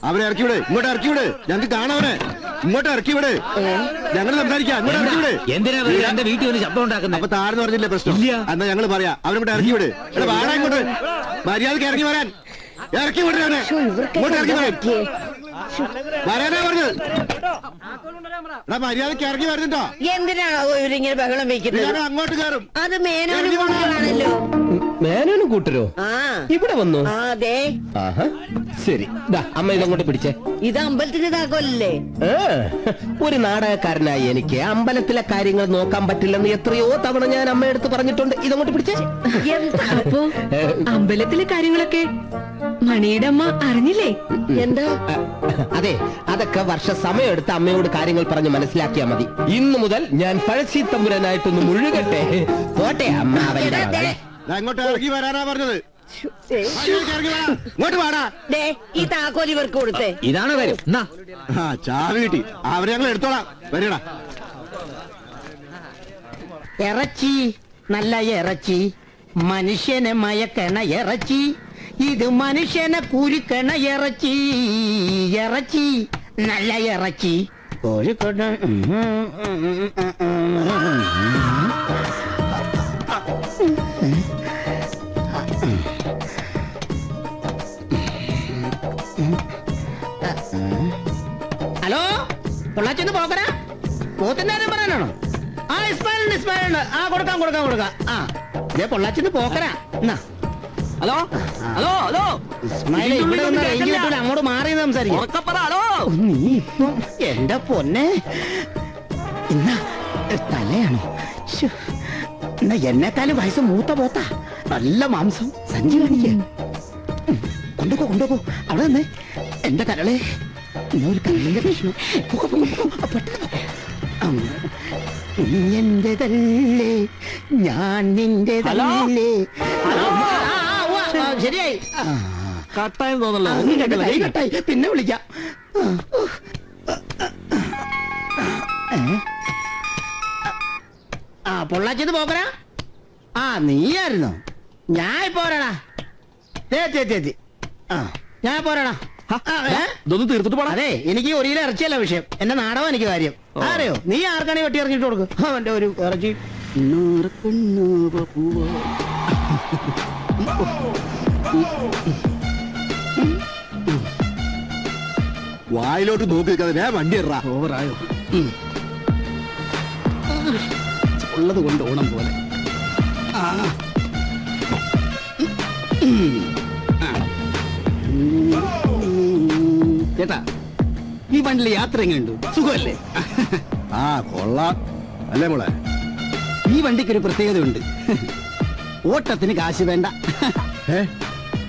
അവരെ ഇറക്കി വിട്, ഇങ്ങോട്ട് ഇറക്കി വിട്. ഞങ്ങൾക്ക് കാണാവരെ ഇങ്ങോട്ട് ഇറക്കി വിട്. ഞങ്ങൾ സംസാരിക്കാം. ഇങ്ങോട്ട് ഇറക്കി വിട്. എന്തിനാ എന്റെ വീട്ടിൽ ഒരു ശബ്ദം ഉണ്ടാക്കുന്നത്? അപ്പൊ താഴെന്ന് പറഞ്ഞില്ലേ പ്രശ്നം? എന്നാ ഞങ്ങൾ പറയാം. അവരിങ്ങോട്ട് ഇറക്കി വിട്. വാടാ ഇങ്ങോട്ട്. മര്യാദക്ക് ഇറങ്ങി വരാൻ. ഇറക്കി വിടുന്നവനെ ഇങ്ങോട്ട് ഇറക്കി വരാൻ. വരാനാ പറഞ്ഞത്. മര്യാദക്ക് ഇറങ്ങി വരുന്നുണ്ടോ? എന്തിനാണോ ഇവരിങ്ങനെ ബഹളം വെക്കുന്നത്? അങ്ങോട്ട് കയറും. അത് മേനോനാണല്ലോ. മേനോനും കൂട്ടരോ ഇവിടെ വന്നു? അതെ. ശരി, അമ്മ ഇതങ്ങോട്ട് പിടിച്ചേ. ഇത് അമ്പലത്തിന്റെ താക്കോലല്ലേ? ഒരു നാടകക്കാരനായി എനിക്ക് അമ്പലത്തിലെ കാര്യങ്ങൾ നോക്കാൻ പറ്റില്ലെന്ന് എത്രയോ തവണ ഞാൻ അമ്മയെടുത്ത് പറഞ്ഞിട്ടുണ്ട്. ഇതങ്ങോട്ട് പിടിച്ചേ. അപ്പോ അമ്പലത്തിലെ കാര്യങ്ങളൊക്കെ മണിയുടെ അമ്മ അറിഞ്ഞില്ലേ? എന്താ? അതെ, അതൊക്കെ വർഷ സമയമെടുത്ത് അമ്മയോട് കാര്യങ്ങൾ പറഞ്ഞ് മനസ്സിലാക്കിയാ മതി. ഇന്നു മുതൽ ഞാൻ പഴശ്ശി തമ്പുരാനായിട്ടൊന്ന് മുഴുകട്ടെ. പോട്ടെ അമ്മ. അങ്ങോട്ട് ഇറങ്ങി വരാനാ പറഞ്ഞത്. ഇങ്ങോട്ട് വാടാ. ഈ താക്കോൽ ഇവർക്ക് കൊടുത്തേ. ഇതാണ് കാര്യം. ചാവി കിട്ടി. അവരെ ഞങ്ങൾ എടുത്തോളാം. വരടാ. ഇറച്ചി, നല്ല ഇറച്ചി, മനുഷ്യനെ മയക്കണ ഇറച്ചി, ഇത് മനുഷ്യനെ കുരുക്കണ ഇറച്ചി, ഇറച്ചി, നല്ല ഇറച്ചി. കോഴിക്കോട് ഹലോ, പൊള്ളാച്ചൊന്ന് പോക്കടാ. പോത്തിന്റെ പറയാനാണോ? ഇസ്മായിലുണ്ട്. കൊടുക്കാം. പൊള്ളാച്ചിന്ന് പോക്കരാ. ഹലോ ഹലോ ഹലോ ഇസ്മായിൽ, ഇവിടെ ഒന്ന് റേഞ്ച് കിട്ടൂല. അങ്ങോട്ട് മാറി സംസാരിക്കും. നീ ഇപ്പം എന്റെ പൊന്നെ എന്നാ തലയാണോ? എന്നാ എന്നെക്കാളും വയസ്സ് മൂത്ത പോത്ത. നല്ല മാംസം. സഞ്ചി കാണിക്ക. കൊണ്ടുപോ. അവിടെ നിന്ന് എന്റെ കരളെ ഒരു കരളിന്റെ പ്രശ്നം. നീ എന്റേതല്ലേ, ഞാൻ നിന്റേതല്ലേ. ശരിയായി. കട്ടായെന്ന് തോന്നല്ലോ. കട്ടായി. പിന്നെ വിളിക്കാം. പൊള്ളാച്ചിന്ന് പോക്കരാ. നീയായിരുന്നോ? ഞാൻ പോരാടാ. ഞാൻ പോരാടാ. ഇതൊന്ന് തീർത്തിട്ട് പോടാ. അതെ, എനിക്ക് ഒരു കിലോ ഇറച്ചിയല്ല വിഷയം. എന്റെ നാടകം എനിക്ക് കാര്യം. അറിയോ? നീ ആർക്കാണെ വെട്ടി ഇറങ്ങിട്ട് കൊടുക്കും. അവന്റെ ഒരു ഇറച്ചി. വായിലോട്ട് നോക്കി നിൽക്കാതെ വണ്ടി ഇറാ. ഓവറായോ? ഉള്ളത് കൊണ്ട് ഓണം പോലെ. ചേട്ടാ, ഈ വണ്ടിയിലെ യാത്ര എങ്ങനെയുണ്ട്? സുഖമല്ലേ? കൊള്ളാം അല്ലേ മോളെ? ഈ വണ്ടിക്ക് ഒരു പ്രത്യേകതയുണ്ട്. ഓട്ടത്തിന് കാശ് വേണ്ട.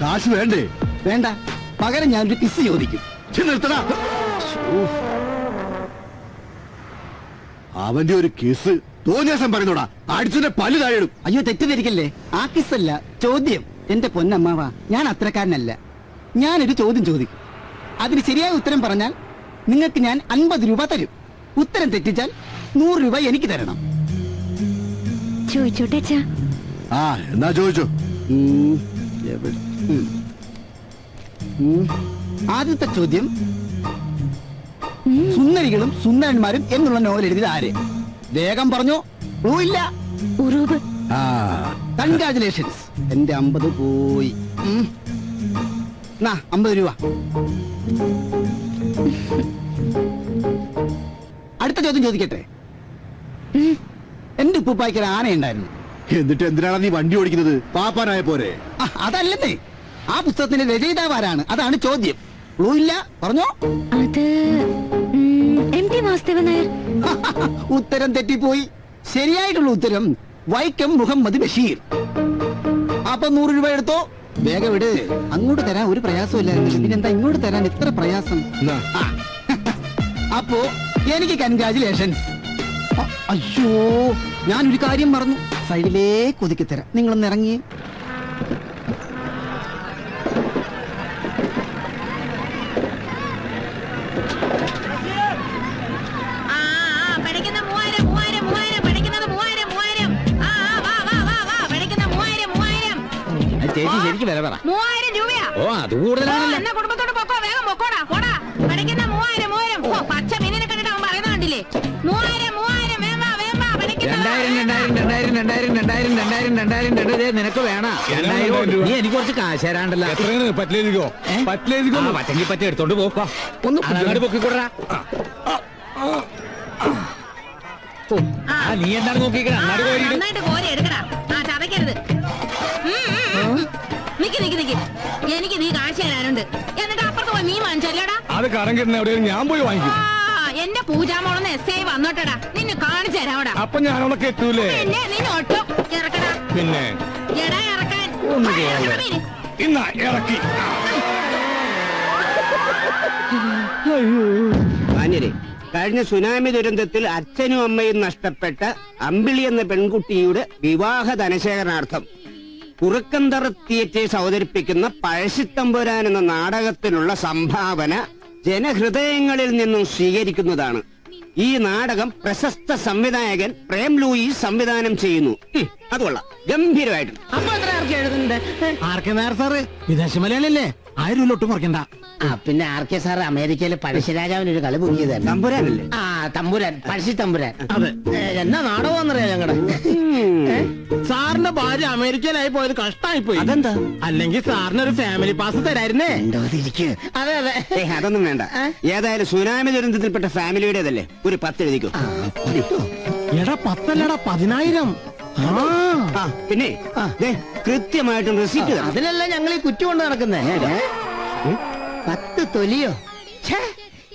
കാശ് വേണ്ടേ? വേണ്ട. പകരം ഞാനൊരു കിസ് ചോദിക്കും. നിർത്തടാ. അവന്റെ ഒരു കിസ് തോന്നിയാസം പറയുന്നോടാ. അടിച്ചതിന്റെ പല്ല് താഴെയിടും. അയ്യോ, തെറ്റിദ്ധരിക്കല്ലേ. ആ കിസ്സല്ല, ചോദ്യം. എന്റെ പൊന്നമ്മാവ, ഞാൻ അത്രക്കാരനല്ല. ഞാനൊരു ചോദ്യം ചോദിക്കും. അതിന് ശരിയായ ഉത്തരം പറഞ്ഞാൽ നിങ്ങൾക്ക് ഞാൻ 50 രൂപ തരും. ഉത്തരം തെറ്റിച്ചാൽ 100 രൂപ എനിക്ക് തരണം. ചോദിച്ചോട്ടെ. എന്നാ ചോദിച്ചോ. ആദ്യത്തെ ചോദ്യം, സുന്ദരികളും സുന്ദരന്മാരും എന്നുള്ള നോവൽ എഴുതിയത് ആര്? വേഗം പറഞ്ഞോ. ഇല്ല. കൺഗ്രാജുലേഷൻസ്. എന്റെ 50 പോയി. 50 രൂപ. അടുത്ത ചോദ്യം ചോദിക്കട്ടെ. എന്റെ ഉപ്പുപ്പായ്ക്കൊരു ആനയുണ്ടായിരുന്നു. എന്നിട്ട് എന്തിനാണ് നീ വണ്ടി ഓടിക്കുന്നത്? പാപ്പാനായ പോരെ? അതല്ലെന്നേ. ആ പുസ്തകത്തിന്റെ രചയിതാവ് ആരാണ്? അതാണ് ചോദ്യം. ഇല്ല. പറഞ്ഞോ. അത് എം.ടി. വാസുദേവൻ നായർ. ഉത്തരം തെറ്റിപ്പോയി. ശരിയായിട്ടുള്ള ഉത്തരം വൈക്കം മുഹമ്മദ് ബഷീർ. അപ്പൊ 100 രൂപ എടുത്തോ. വേഗം വിട്. അങ്ങോട്ട് തരാൻ ഒരു പ്രയാസം ഇല്ലായിരുന്നു. പിന്നെന്താ ഇങ്ങോട്ട് തരാൻ ഇത്ര പ്രയാസം? അപ്പോ എനിക്ക് കൺഗ്രാജുലേഷൻസ്. അയ്യോ, ഞാനൊരു കാര്യം മറന്നു. സൈഡിലേക്ക് ഒതുക്കി തരാം. നിങ്ങളൊന്ന് ഇറങ്ങി. ചേച്ചി ശരിക്കും വില പറ. 3000 രൂപയാ. ഓ, അത് കൂടുതലാണല്ലോ. കുടുംബത്തോട് പൊക്കോ. വേഗം പൊക്കോടാ. നിനക്ക് വേണ 2000 നീ എനിക്ക് കുറച്ച് കാശ് തരാണ്ടല്ലോ. പറ്റില്ലെഴുതിക്കോ പറ്റില്ലെഴുതിക്കോ പറ്റെങ്കിൽ പറ്റി എടുത്തോണ്ട് പോക്കാ ഒന്ന് അങ്ങോട്ട് പൊക്കിക്കൊടാ. നീ എന്താണ് നോക്കിക്കണ അങ്ങാട് കോരി നന്നായിട്ട് കോരി എടുക്കടാ. ആ ചതയ്ക്കരുത്. നിക്ക് നിക്ക് നിക്ക്, എനിക്ക് നീ കാഴ്ച തരാനുണ്ട്. എന്നിട്ട് അപ്പുറത്ത് പോയി മീൻ വാങ്ങിച്ചല്ലോടാ. അത് കടം കിട്ടുന്ന എവിടെയും ഞാൻ പോയി വാങ്ങിക്കും. എന്റെ പൂജാമോളന്ന് എസ് ഐ വന്നോട്ടടാ, നിന്നെ കാണിച്ചു തരാവടാ. അപ്പൊ ഞാനവിടെ എത്തൂലേ? പിന്നെ നിന്നെ ഒട്ടും ഇറക്കടാ. പിന്നെ എടാ ഇറക്കാൻ. ഒന്ന് ആ, ചെയ്യാം. ഇറക്കടാ മീന്. ഇന്നാ ഇറക്കി. മാന്യരെ, കഴിഞ്ഞ സുനാമി ദുരന്തത്തിൽ അച്ഛനും അമ്മയും നഷ്ടപ്പെട്ട അമ്പിളി എന്ന പെൺകുട്ടിയുടെ വിവാഹ ധനശേഖരണാർത്ഥം കുറുക്കന്തറ തിയേറ്റേഴ്സ് അവതരിപ്പിക്കുന്ന പഴശ്ശിത്തമ്പുരാൻ എന്ന നാടകത്തിനുള്ള സംഭാവന ജനഹൃദയങ്ങളിൽ നിന്നും സ്വീകരിക്കുന്നതാണ്. ഈ നാടകം പ്രശസ്ത സംവിധായകൻ പ്രേം ലൂയിസ് സംവിധാനം ചെയ്യുന്നു. അതുകൊള്ളാം, ഗംഭീരമായിട്ടുണ്ട്. അപ്പൊ എത്ര ആർക്കെ എഴുതുന്നുണ്ട്? ആർക്കെ നേർ സാറ് വിദേശ മലയാളിയല്ലേ, 1000 രൂപ ഒട്ടും കുറയ്ക്കണ്ട. പിന്നെ ആർക്കെ സാർ അമേരിക്കയിലെ പഴശ്ശിരാജാവിന് ഒരു കളി ബുക്ക് ചെയ്ത തമ്പുരാനല്ലേ? ആ തമ്പുരാൻ, പഴശ്ശി തമ്പുരാൻ. അതെ. എന്നാ നാടകമെന്നറിയാം ഞങ്ങളുടെ. സാറിന്റെ ഭാര്യ അമേരിക്കയിലായി പോയത് കഷ്ടായി പോയി. അതെന്താ? അല്ലെങ്കിൽ സാറിന് ഒരു ഫാമിലി പാസ് തരായിരുന്നേ. അതെ അതെ, അതൊന്നും വേണ്ട. ഏതായാലും സുനാമി ദുരന്തത്തിൽപ്പെട്ട ഫാമിലിയുടേതല്ലേ, ഒരു 10 എഴുതിക്കോ. എടാ 10 അല്ലടാ 10000. പിന്നെ ദേ, കൃത്യമായിട്ടും റെസീറ്റ് തരാം. അതിനല്ല ഞങ്ങൾ ഈ കുറ്റി കൊണ്ട് നടക്കുന്നേ. 10 തൊലിയോ? ഛേ,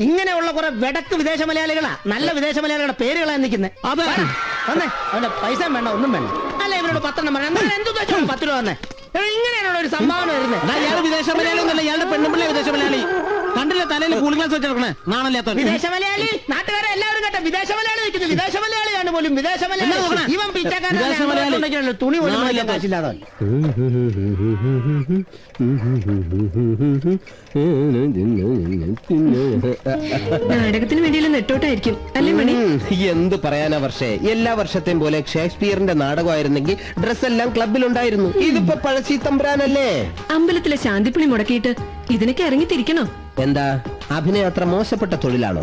ഇങ്ങനെയുള്ള കുറെ വെടക്ക് വിദേശ മലയാളികളാ, നല്ല വിദേശ മലയാളികളുടെ പേരുകളാ നിൽക്കുന്നത്. അതെ. വന്നേ, അവന്റെ പൈസ വേണ്ട, ഒന്നും വേണ്ട. അല്ല ഇവരോട് 10 എണ്ണം പറയാം. എന്ത് 10 രൂപ വന്നേ? ഇങ്ങനെയാണോ ഒരു സംഭാവന വരുന്നത്? ഇയാള് വിദേശ മലയാളി ഒന്നല്ല, ഇയാളുടെ പെണ്ണുമ്പിള്ള വിദേശ മലയാളി. കണ്ടില്ല തലയിൽ കൂളിംഗ് ഗ്ലാസ് വെച്ചെടുക്കണേ, നാണല്ലാത്ത വിദേശ മലയാളി. നാട്ടുകാരെ എല്ലാവരും കേട്ടോ, വിദേശ മലയാളി നിൽക്കുന്നു. വിദേശ മലയാളിയാണ് പോലും, വിദേശ മലയാളി. ഇവൻ വിദേശ മലയാളി. പിച്ചക്കാരൻ തുണി പോലും വാങ്ങിക്കാൻ കാശില്ലാതെ. നാടകത്തിന് വേണ്ടിയുള്ള നെട്ടോട്ടായിരിക്കും അല്ലേ മണി? എന്ത് പറയാനാ വർഷേ, എല്ലാ വർഷത്തെയും പോലെ ഷേക്സ്പിയറിന്റെ നാടകമായിരുന്നെങ്കിൽ ഡ്രസ് എല്ലാം ക്ലബിലുണ്ടായിരുന്നു. ഇതിപ്പോ പഴശ്ശി തമ്പുരാനല്ലേ. അമ്പലത്തിലെ ശാന്തിപ്പുളി മുടക്കിയിട്ട് ഇതിനൊക്കെ ഇറങ്ങി തിരിക്കണോ? എന്താ അഭിനയം അത്ര മോശപ്പെട്ട തൊഴിലാണോ?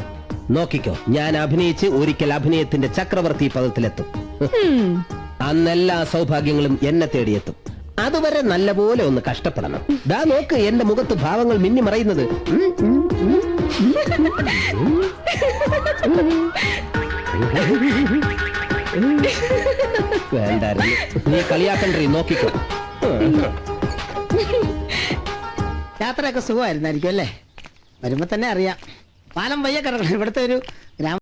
നോക്കിക്കോ, ഞാൻ അഭിനയിച്ച് ഒരിക്കൽ അഭിനയത്തിന്റെ ചക്രവർത്തി പദത്തിലെത്തും. അന്നെല്ലാ സൗഭാഗ്യങ്ങളും എന്നെ തേടിയെത്തും. അതുവരെ നല്ലപോലെ ഒന്ന് കഷ്ടപ്പെടണം. ദാ നോക്ക്, എന്റെ മുഖത്ത് ഭാവങ്ങൾ മിന്നി മറയുന്നത്. വേണ്ടായിരുന്നു, നീ കളിയാക്കണ്ടേ, നോക്കിക്കോ. യാത്രയൊക്കെ സുഖമായിരുന്നായിരിക്കും അല്ലേ? വരുമ്പോ തന്നെ അറിയാം. പാലം വയ്യ കിടക്കണം. ഇവിടുത്തെ ഒരു ഗ്രാമ